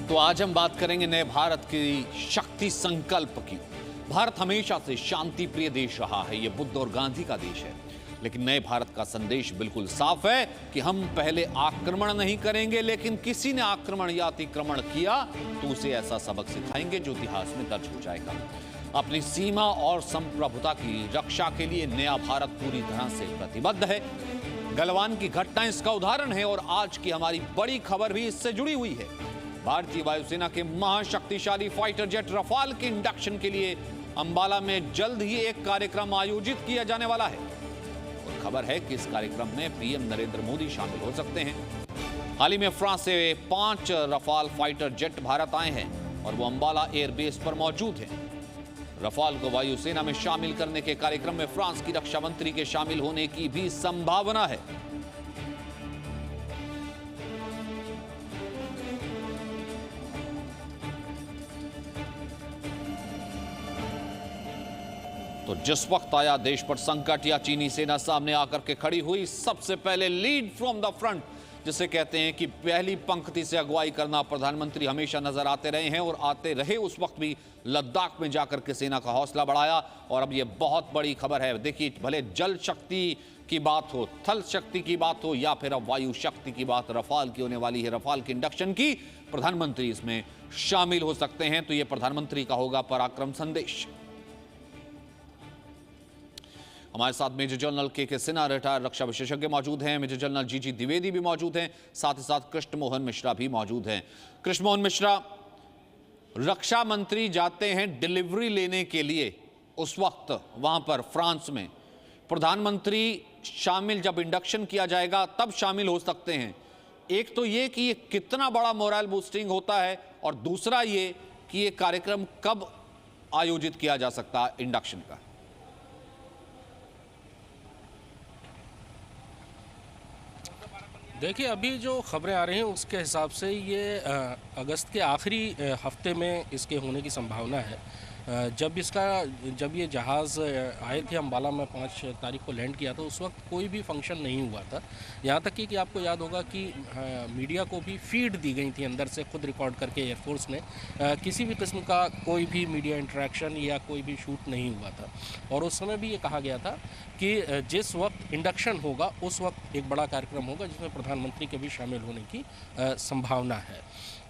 तो आज हम बात करेंगे नए भारत की शक्ति संकल्प की। भारत हमेशा से शांति प्रिय देश रहा है, यह बुद्ध और गांधी का देश है। लेकिन नए भारत का संदेश बिल्कुल साफ है कि हम पहले आक्रमण नहीं करेंगे, लेकिन किसी ने आक्रमण या अतिक्रमण किया तो उसे ऐसा सबक सिखाएंगे जो इतिहास में दर्ज हो जाएगा। अपनी सीमा और संप्रभुता की रक्षा के लिए नया भारत पूरी तरह से प्रतिबद्ध है। गलवान की घटना इसका उदाहरण है और आज की हमारी बड़ी खबर भी इससे जुड़ी हुई है। भारतीय वायुसेना के महाशक्तिशाली फाइटर जेट रफाल के इंडक्शन के लिए अंबाला में जल्द ही एक कार्यक्रम आयोजित किया जाने वाला है और खबर है कि इस कार्यक्रम में पीएम नरेंद्र मोदी शामिल हो सकते हैं। हाल ही में फ्रांस से 5 रफाल फाइटर जेट भारत आए हैं और वो अंबाला एयरबेस पर मौजूद हैं। रफाल को वायुसेना में शामिल करने के कार्यक्रम में फ्रांस की रक्षा मंत्री के शामिल होने की भी संभावना है। तो जिस वक्त आया देश पर संकट या चीनी सेना सामने आकर के खड़ी हुई, सबसे पहले लीड फ्रॉम द फ्रंट जिसे कहते हैं कि पहली पंक्ति से अगुवाई करना प्रधानमंत्री हमेशा नजर आते रहे हैं और आते रहे। उस वक्त भी लद्दाख में जाकर के सेना का हौसला बढ़ाया और अब यह बहुत बड़ी खबर है। देखिए, भले जल शक्ति की बात हो, थल शक्ति की बात हो या फिर अब वायु शक्ति की बात रफाल की होने वाली है। रफाल के इंडक्शन की प्रधानमंत्री इसमें शामिल हो सकते हैं, तो यह प्रधानमंत्री का होगा पराक्रम संदेश। हमारे साथ मेजर जनरल के सिन्हा रिटायर्ड रक्षा विशेषज्ञ मौजूद हैं, मेजर जनरल जी द्विवेदी भी मौजूद हैं, साथ ही साथ कृष्ण मोहन मिश्रा भी मौजूद हैं। कृष्ण मोहन मिश्रा, रक्षा मंत्री जाते हैं डिलीवरी लेने के लिए, उस वक्त वहां पर फ्रांस में प्रधानमंत्री शामिल, जब इंडक्शन किया जाएगा तब शामिल हो सकते हैं। एक तो ये कि ये कितना बड़ा मोरल बूस्टिंग होता है और दूसरा ये कि ये कार्यक्रम कब आयोजित किया जा सकता है इंडक्शन का। देखिए, अभी जो खबरें आ रही हैं उसके हिसाब से ये अगस्त के आखिरी हफ्ते में इसके होने की संभावना है। जब ये जहाज़ आए थे अम्बाला में 5 तारीख को लैंड किया था, उस वक्त कोई भी फंक्शन नहीं हुआ था। यहाँ तक कि आपको याद होगा कि मीडिया को भी फीड दी गई थी अंदर से, खुद रिकॉर्ड करके एयरफोर्स ने। किसी भी किस्म का कोई भी मीडिया इंटरेक्शन या कोई भी शूट नहीं हुआ था और उस समय भी ये कहा गया था कि जिस वक्त इंडक्शन होगा उस वक्त एक बड़ा कार्यक्रम होगा जिसमें प्रधानमंत्री के भी शामिल होने की संभावना है।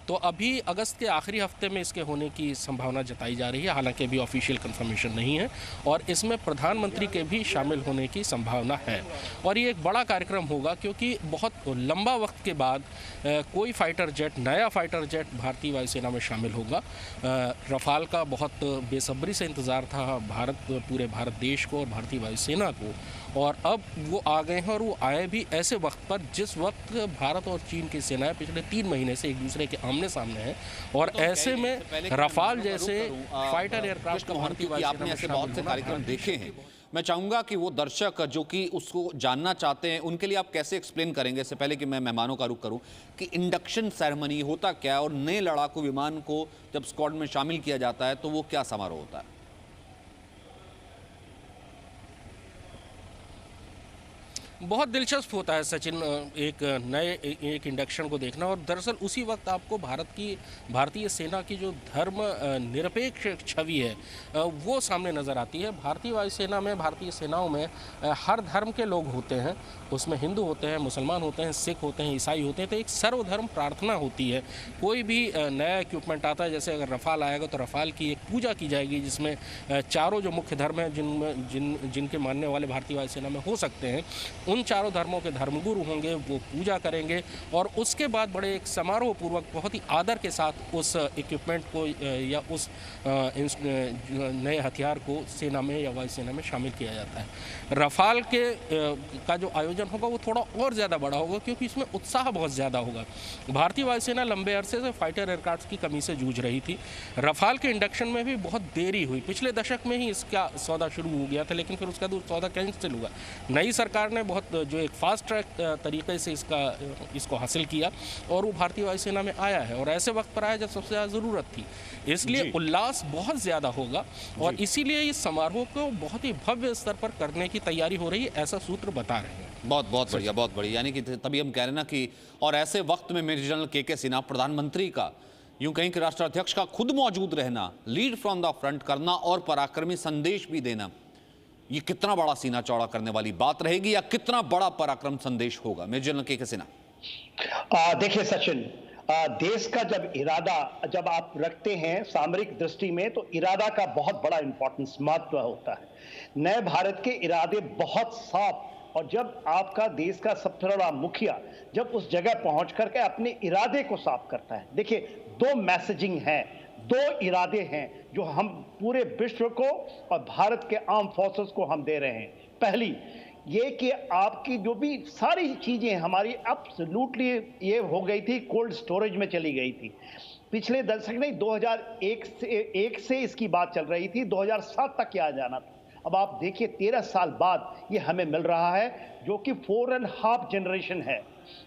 तो अभी अगस्त के आखिरी हफ्ते में इसके होने की संभावना जताई जा रही है, हालांकि अभी ऑफिशियल कंफर्मेशन नहीं है और इसमें प्रधानमंत्री के भी शामिल होने की संभावना है। और ये एक बड़ा कार्यक्रम होगा क्योंकि बहुत लंबा वक्त के बाद कोई फाइटर जेट, नया फाइटर जेट भारतीय वायुसेना में शामिल होगा। रफाल का बहुत बेसब्री से इंतज़ार था पूरे भारत देश को और भारतीय वायुसेना को, और अब वो आ गए हैं और वो आए भी ऐसे वक्त पर जिस वक्त भारत और चीन की सेनाएं पिछले 3 महीने से एक दूसरे के आमने सामने हैं और तो ऐसे में रफाल जैसे फाइटर एयरक्राफ्ट का भारतीय वायुसेना आपने ऐसे बहुत से कार्यक्रम देखे हैं। मैं चाहूंगा कि वो दर्शक जो कि उसको जानना चाहते हैं उनके लिए आप कैसे एक्सप्लेन करेंगे, इससे पहले कि मैं मेहमानों का रुख करूं, कि इंडक्शन सेरेमनी होता क्या है और नए लड़ाकू विमान को जब स्क्वाड में शामिल किया जाता है तो वो क्या समारोह होता है? बहुत दिलचस्प होता है सचिन, एक इंडक्शन को देखना। और दरअसल उसी वक्त आपको भारतीय सेना की जो धर्म निरपेक्ष छवि है वो सामने नज़र आती है। भारतीय वायुसेना में, भारतीय सेनाओं में हर धर्म के लोग होते हैं, उसमें हिंदू होते हैं, मुसलमान होते हैं, सिख होते हैं, ईसाई होते हैं। तो एक सर्वधर्म प्रार्थना होती है। कोई भी नया इक्विपमेंट आता है, जैसे अगर रफाल आएगा तो रफाल की एक पूजा की जाएगी जिसमें चारों जो मुख्य धर्म हैं जिनके मानने वाले भारतीय वायुसेना में हो सकते हैं, उन चारों धर्मों के धर्मगुरु होंगे, वो पूजा करेंगे और उसके बाद बड़े एक समारोह पूर्वक बहुत ही आदर के साथ उस इक्विपमेंट को या उस नए हथियार को सेना में या वायुसेना में शामिल किया जाता है। रफाल का जो आयोजन होगा वो थोड़ा और ज़्यादा बड़ा होगा क्योंकि इसमें उत्साह बहुत ज़्यादा होगा। भारतीय वायुसेना लंबे अरसे से फाइटर एयरक्राफ्ट की कमी से जूझ रही थी। रफाल के इंडक्शन में भी बहुत देरी हुई, पिछले दशक में ही इसका सौदा शुरू हो गया था, लेकिन फिर उसका सौदा कैंसिल हुआ। नई सरकार ने बहुत जो एक फास्ट ट्रैक तरीके से इसको हासिल किया और वो भारतीय वायुसेना में आया है और ऐसे वक्त पर आया जब सबसे ज़्यादा ज़रूरत थी। इसलिए उल्लास बहुत ज़्यादा होगा और इसीलिए इस समारोह को बहुत ही भव्य स्तर पर करने की तैयारी हो रही है, ऐसा सूत्र बता रहे हैं। बहुत बहुत बढ़िया, बहुत बढ़िया। यानी कि तभी हम कह रहे हैं ना कि और ऐसे वक्त में मेजर जनरल के सिन्हा प्रधानमंत्री का यूं कहीं कि राष्ट्राध्यक्ष का खुद मौजूद रहना, लीड फ्रॉम द फ्रंट करना और पराक्रमी संदेश भी देना, ये कितना बड़ा सीना चौड़ा करने वाली बात रहेगी या कितना बड़ा पराक्रम संदेश होगा? मेजर जनरल के सिन्हा। देखिए सचिन, देश का जब इरादा जब आप रखते हैं सामरिक दृष्टि में, तो इरादा का बहुत बड़ा इंपॉर्टेंस महत्व होता है। नए भारत के इरादे बहुत साफ, और जब आपका देश का सबसे बड़ा मुखिया जब उस जगह पहुंच करके अपने इरादे को साफ करता है, देखिए दो मैसेजिंग है, दो इरादे हैं जो हम पूरे विश्व को और भारत के आर्म फोर्सेस को हम दे रहे हैं। पहली ये कि आपकी जो भी सारी चीजें हमारी एब्सोल्युटली ये हो गई थी, कोल्ड स्टोरेज में चली गई थी। पिछले दशक नहीं, 2001 से इसकी बात चल रही थी, 2007 तक किया जाना था। अब आप देखिए 13 साल बाद ये हमें मिल रहा है, जो कि 4.5 जनरेशन है,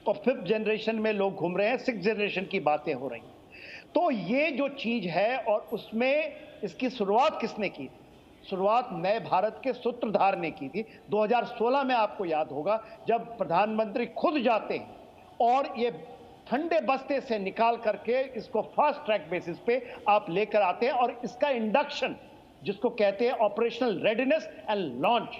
और 5th जनरेशन में लोग घूम रहे हैं, 6th जनरेशन की बातें हो रही हैं। तो ये जो चीज है, और उसमें इसकी शुरुआत किसने की थी? शुरुआत नए भारत के सूत्रधार ने की थी 2016 में। आपको याद होगा जब प्रधानमंत्री खुद जाते हैं और ये ठंडे बस्ते से निकाल करके इसको फास्ट ट्रैक बेसिस पे आप लेकर आते हैं, और इसका इंडक्शन जिसको कहते हैं ऑपरेशनल रेडीनेस एंड लॉन्च,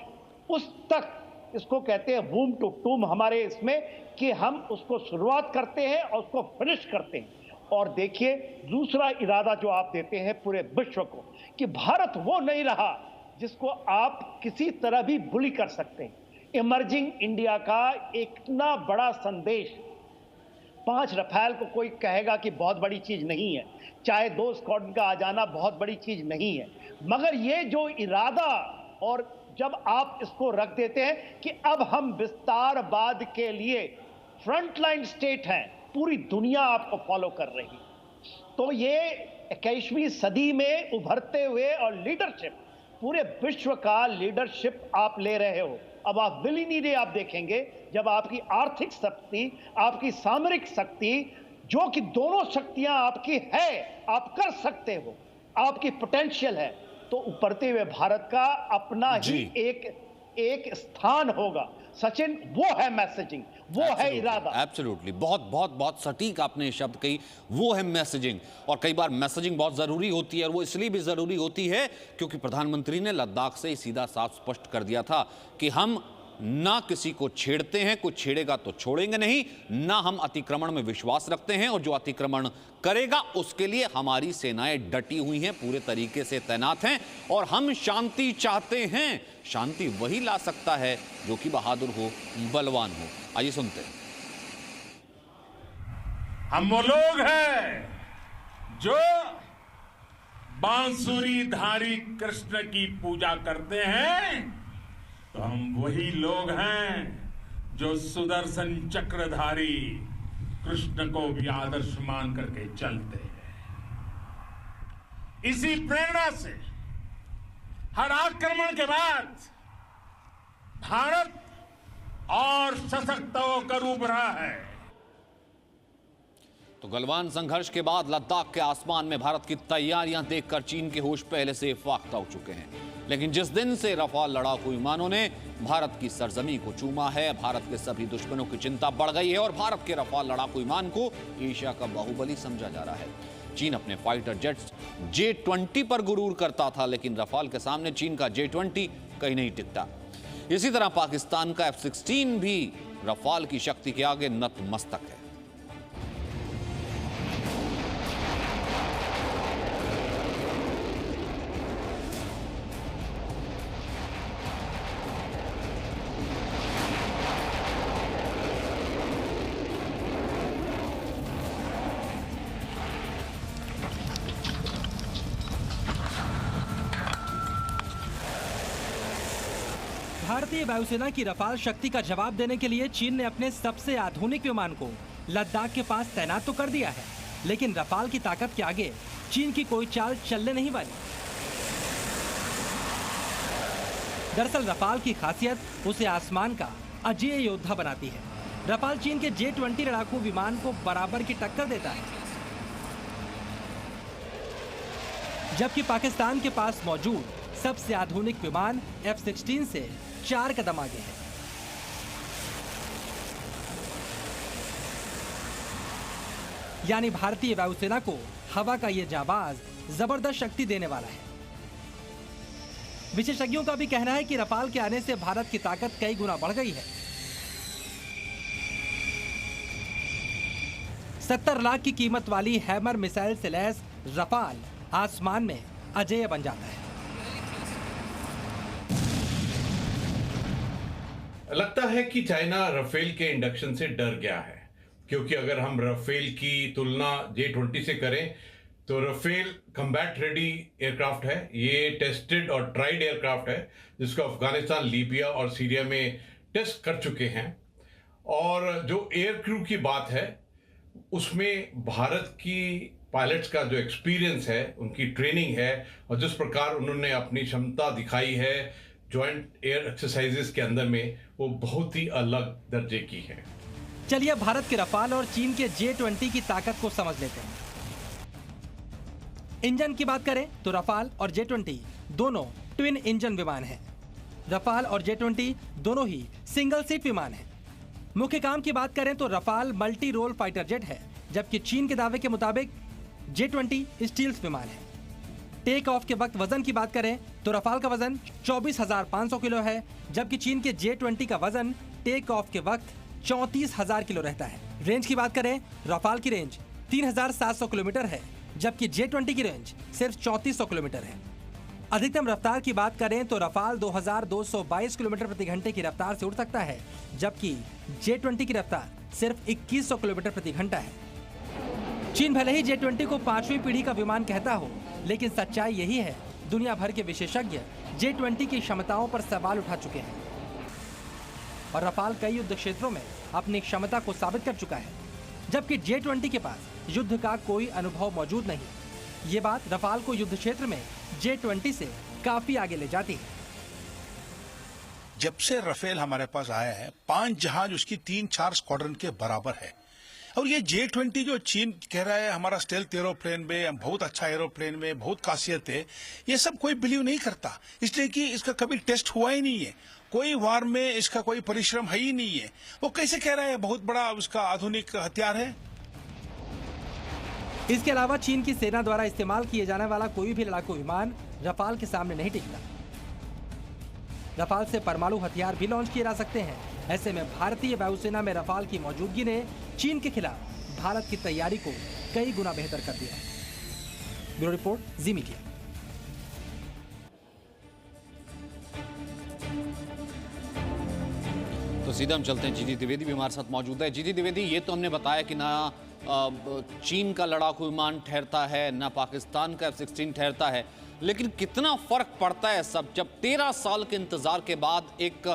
उस तक इसको कहते हैं वूम टू टूम हमारे इसमें, कि हम उसको शुरुआत करते हैं और उसको फिनिश करते हैं। और देखिए दूसरा इरादा जो आप देते हैं पूरे विश्व को, कि भारत वो नहीं रहा जिसको आप किसी तरह भी बुली कर सकते हैं। इमर्जिंग इंडिया का इतना बड़ा संदेश, 5 रफाल को कोई कहेगा कि बहुत बड़ी चीज नहीं है, चाहे 2 स्क्वाड्रन का आ जाना बहुत बड़ी चीज नहीं है, मगर ये जो इरादा, और जब आप इसको रख देते हैं कि अब हम विस्तारवाद के लिए फ्रंटलाइन स्टेट हैं, पूरी दुनिया आपको फॉलो कर रही है, तो ये 21वीं सदी में उभरते हुए और लीडरशिप, पूरे विश्व का लीडरशिप आप ले रहे हो। अब आप विल ही नहीं दे, आप देखेंगे जब आपकी आर्थिक शक्ति, आपकी सामरिक शक्ति, जो कि दोनों शक्तियां आपकी है, आप कर सकते हो, आपकी पोटेंशियल है, तो उभरते हुए भारत का अपना ही एक स्थान होगा। सचिन, वो है मैसेजिंग, वो है इरादा। एब्सोल्युटली, बहुत बहुत बहुत सटीक आपने शब्द कही, वो है मैसेजिंग। और कई बार मैसेजिंग बहुत जरूरी होती है, और वो इसलिए भी जरूरी होती है क्योंकि प्रधानमंत्री ने लद्दाख से सीधा साफ स्पष्ट कर दिया था कि हम ना किसी को छेड़ते हैं, कुछ छेड़ेगा तो छोड़ेंगे नहीं, ना हम अतिक्रमण में विश्वास रखते हैं, और जो अतिक्रमण करेगा उसके लिए हमारी सेनाएं डटी हुई हैं, पूरे तरीके से तैनात हैं, और हम शांति चाहते हैं। शांति वही ला सकता है जो कि बहादुर हो, बलवान हो। आइए सुनते हैं। हम वो लोग हैं जो बांसुरी धारी कृष्ण की पूजा करते हैं, तो हम वही लोग हैं जो सुदर्शन चक्रधारी कृष्ण को भी आदर्श मान करके चलते हैं। इसी प्रेरणा से हर आक्रमण के बाद भारत और सशक्त होकर उभरा है। तो गलवान संघर्ष के बाद लद्दाख के आसमान में भारत की तैयारियां देखकर चीन के होश पहले से फाख्ता हो चुके हैं। लेकिन जिस दिन से रफाल लड़ाकू विमानों ने भारत की सरजमी को चूमा है, भारत के सभी दुश्मनों की चिंता बढ़ गई है, और भारत के रफाल लड़ाकू विमान को एशिया का बाहुबली समझा जा रहा है। चीन अपने फाइटर जेट्स J-20 पर गुरूर करता था, लेकिन रफाल के सामने चीन का J-20 कहीं नहीं टिकता। इसी तरह पाकिस्तान का F-16 भी रफाल की शक्ति के आगे नतमस्तक है। भारतीय वायुसेना की रफाल शक्ति का जवाब देने के लिए चीन ने अपने सबसे आधुनिक विमान को लद्दाख के पास तैनात तो कर दिया है, लेकिन रफाल की ताकत के आगे चीन की कोई चाल चलने नहीं वाली। दरअसल रफाल की खासियत उसे आसमान का अजेय योद्धा बनाती है। रफाल चीन के J-20 लड़ाकू विमान को बराबर की टक्कर देता है, जबकि पाकिस्तान के पास मौजूद सबसे आधुनिक विमान F-16 से 4 कदम आगे है। यानी भारतीय वायुसेना को हवा का ये जाबाज जबरदस्त शक्ति देने वाला है। विशेषज्ञों का भी कहना है कि रफाल के आने से भारत की ताकत कई गुना बढ़ गई है। 70 लाख की कीमत वाली हैमर मिसाइल से लैस रफाल आसमान में अजेय बन जाता है। लगता है कि चाइना राफेल के इंडक्शन से डर गया है, क्योंकि अगर हम राफेल की तुलना J-20 से करें तो राफेल कम्बैट रेडी एयरक्राफ्ट है। ये टेस्टेड और ट्राइड एयरक्राफ्ट है जिसको अफगानिस्तान, लीबिया और सीरिया में टेस्ट कर चुके हैं। और जो एयर क्रू की बात है उसमें भारत की पायलट्स का जो एक्सपीरियंस है, उनकी ट्रेनिंग है और जिस प्रकार उन्होंने अपनी क्षमता दिखाई है जॉइंट एयर एक्सरसाइजेस के अंदर में, वो बहुत ही अलग दर्जे की है। चलिए भारत के रफाल और चीन के J-20 की ताकत को समझ लेते हैं। इंजन की बात करें तो रफाल और J-20 दोनों ट्विन इंजन विमान हैं। रफाल और J-20 दोनों ही सिंगल सीट विमान हैं। मुख्य काम की बात करें तो Rafale multi role fighter jet है, जबकि चीन के दावे के मुताबिक J-20 स्टील्थ विमान है। टेक ऑफ के वक्त वजन की बात करें तो रफाल का वजन 24,500 किलो है, जबकि चीन के J-20 का वजन टेक ऑफ के वक्त 34,000 किलो रहता है। रेंज की बात करें, रफाल की रेंज 3,700 किलोमीटर है, जबकि J-20 की रेंज सिर्फ 3,400 किलोमीटर है। अधिकतम रफ्तार की बात करें तो रफाल 2,222 किलोमीटर प्रति घंटे की रफ्तार से उड़ सकता है, जबकि J-20 की रफ्तार सिर्फ 2,100 किलोमीटर प्रति घंटा है। चीन भले ही J-20 को 5वीं पीढ़ी का विमान कहता हो, लेकिन सच्चाई यही है, दुनिया भर के विशेषज्ञ J-20 की क्षमताओं पर सवाल उठा चुके हैं और रफाल कई युद्ध क्षेत्रों में अपनी क्षमता को साबित कर चुका है, जबकि J-20 के पास युद्ध का कोई अनुभव मौजूद नहीं। ये बात रफाल को युद्ध क्षेत्र में J-20 से काफी आगे ले जाती है। जब से राफेल हमारे पास आया है, 5 जहाज उसकी 3-4 स्क्वाड्रन के बराबर है। और ये J-20 जो चीन कह रहा है हमारा स्टेल्थ एरोप्लेन में, बहुत अच्छा एरोप्लेन में, बहुत खासियत है, ये सब कोई बिलीव नहीं करता, इसलिए कि इसका कभी टेस्ट हुआ ही नहीं है। कोई वार में इसका कोई परिश्रम है ही नहीं है। वो कैसे कह रहा है बहुत बड़ा उसका आधुनिक हथियार है। इसके अलावा चीन की सेना द्वारा इस्तेमाल किए जाने वाला कोई भी लड़ाकू विमान रफाल के सामने नहीं टिकता। रफाल से परमाणु हथियार भी लॉन्च किए जा सकते हैं। ऐसे में भारतीय वायुसेना में रफाल की मौजूदगी ने चीन के खिलाफ भारत की तैयारी को कई गुना बेहतर कर दिया है। ब्यूरो रिपोर्ट, जी मीडिया। तो सीधा हम चलते हैं, जीती द्विवेदी भी हमारे साथ मौजूद है। जीती द्विवेदी, ये तो हमने बताया कि ना चीन का लड़ाकू विमान ठहरता है, ना पाकिस्तान का F-16 ठहरता है, लेकिन कितना फर्क पड़ता है सब जब 13 साल के इंतजार के बाद एक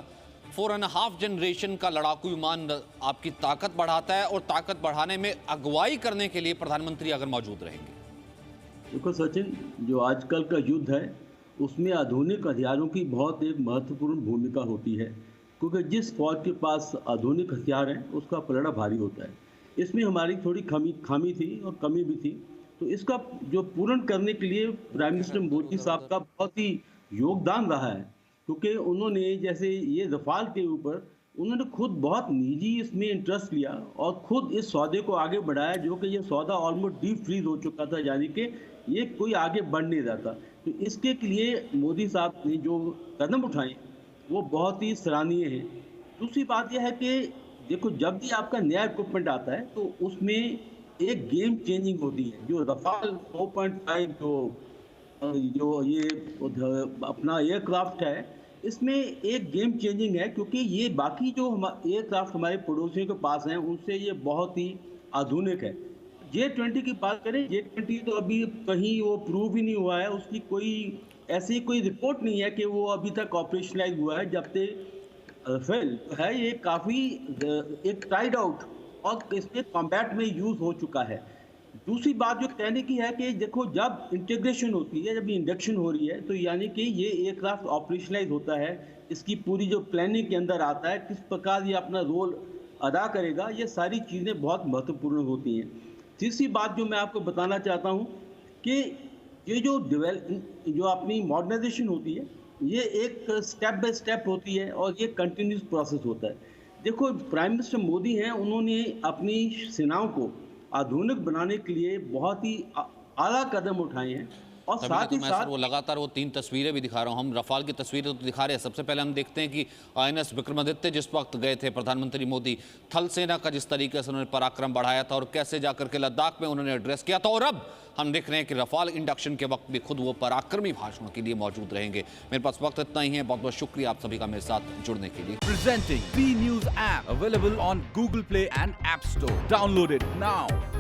4.5 जनरेशन का लड़ाकू विमान आपकी ताकत बढ़ाता है, और ताकत बढ़ाने में अगुवाई करने के लिए प्रधानमंत्री अगर मौजूद रहेंगे। देखो सचिन, जो आजकल का युद्ध है उसमें आधुनिक हथियारों की बहुत एक महत्वपूर्ण भूमिका होती है, क्योंकि जिस फौज के पास आधुनिक हथियार हैं उसका पलड़ा भारी होता है। इसमें हमारी थोड़ी खामी थी और कमी भी थी, तो इसका जो पूर्ण करने के लिए प्राइम मिनिस्टर मोदी साहब का बहुत ही योगदान रहा है, क्योंकि उन्होंने जैसे ये रफाल के ऊपर उन्होंने खुद बहुत निजी इसमें इंटरेस्ट लिया और खुद इस सौदे को आगे बढ़ाया, जो कि ये सौदा ऑलमोस्ट डीप फ्रीज हो चुका था, यानी कि ये कोई आगे बढ़ नहीं रहा था। तो इसके लिए मोदी साहब ने जो कदम उठाए वो बहुत ही सराहनीय है। दूसरी बात यह है कि देखो, जब भी आपका नया इक्विपमेंट आता है तो उसमें एक गेम चेंजिंग होती है। जो रफाल 4.5 जो ये अपना एयरक्राफ्ट है, इसमें एक गेम चेंजिंग है, क्योंकि ये बाकी जो एयरक्राफ्ट हमारे पड़ोसियों के पास हैं उनसे ये बहुत ही आधुनिक है। J-20 की बात करें, J-20 तो अभी कहीं वो प्रूव ही नहीं हुआ है, उसकी कोई ऐसी कोई रिपोर्ट नहीं है कि वो अभी तक ऑपरेशनलाइज हुआ है। जब तक राफेल है ये काफ़ी एक टाइड आउट और इसके कॉम्बैट में यूज़ हो चुका है। दूसरी बात जो कहने की है कि देखो, जब इंटीग्रेशन होती है, जब इंडक्शन हो रही है, तो यानी कि ये एयरक्राफ्ट ऑपरेशनलाइज होता है, इसकी पूरी जो प्लानिंग के अंदर आता है, किस प्रकार ये अपना रोल अदा करेगा, ये सारी चीज़ें बहुत महत्वपूर्ण होती हैं। तीसरी बात जो मैं आपको बताना चाहता हूँ कि ये जो अपनी मॉडर्नाइजेशन होती है, ये एक स्टेप बाय स्टेप होती है और ये कंटिन्यूस प्रोसेस होता है। देखो, प्राइम मिनिस्टर मोदी हैं, उन्होंने अपनी सेनाओं को आधुनिक बनाने के लिए बहुत ही आला कदम उठाए हैं और तभी साथ तो ही मैं साथ सर वो लगातार वो 3 तस्वीरें भी दिखा रहा हूं। हम रफाल की तस्वीरें तो दिखा रहे हैं। सबसे पहले हम देखते हैं कि INS विक्रमादित्य जिस वक्त गए थे प्रधानमंत्री मोदी, थल सेना का जिस तरीके से उन्होंने पराक्रम बढ़ाया था और कैसे जाकर के लद्दाख में उन्होंने एड्रेस किया था, और अब हम देख रहे हैं कि रफाल इंडक्शन के वक्त भी खुद वो पराक्रमी भाषणों के लिए मौजूद रहेंगे। मेरे पास वक्त इतना ही है। बहुत बहुत शुक्रिया आप सभी का मेरे साथ जुड़ने के लिए। Presenting B News app available on Google Play and App Store. Download it now.